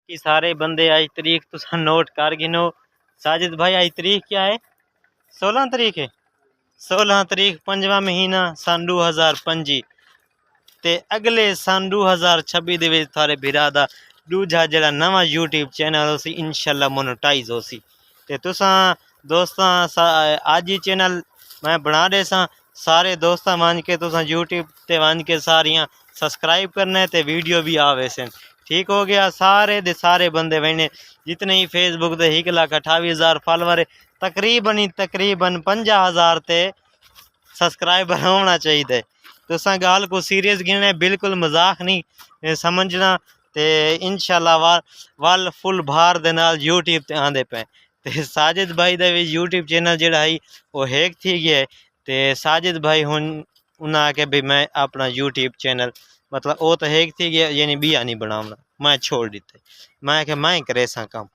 कि सारे बंदे आज तारीख तुसा नोट कर गिनो। साजिद भाई आज तारीख क्या है? 16 तारीख है। 16 तारीख 5वां महीना सन 2025 ਤੇ ਅਗਲੇ ਸਨ 2026 ਦੇ ਵਿੱਚ ਸਾਰੇ ਭਰਾ ਦਾ ਦੂਜਾ ਜਿਹੜਾ ਨਵਾਂ YouTube ਚੈਨਲ ਹੋਸੀ ਇਨਸ਼ਾਅੱਲਾ ਮੋਨੇਟਾਈਜ਼ ਹੋਸੀ। ਤੇ ਤੁਸੀਂ ਦੋਸਤਾਂ ਅੱਜ ਹੀ ਚੈਨਲ ਮੈਂ ਬਣਾ ਦੇ ਸਾਂ ਸਾਰੇ ਦੋਸਤਾਂ ਮੰਨ ਕੇ ਤੁਸੀਂ YouTube ਤੇ ਮੰਨ ਕੇ ਸਾਰੀਆਂ ਸਬਸਕ੍ਰਾइब करना है ते वीडियो भी आवे सन। ठीक हो गया। सारे दे सारे बंदे वने जितने ही फेसबुक दे 1,28,000 फॉलोवर तकरीबन 50,000 ते सब्सक्राइबर होना चाहिए। तुसां गाल को सीरियस गिनना, बिल्कुल मजाक नहीं समझना। ते इंशाल्लाह वल फुल भार दे नाल YouTube ते आंदे पे। ते साजिद भाई दा भी YouTube चैनल जेड़ा है वो हैक थी गया है। ते साजिद भाई हुन उन्हें आके भी मैं अपना YouTube चैनल मतलब वो तो हैक थी गया यानी बिया नहीं बनावना, मैं छोड़ दिते। मैं करे सा काम।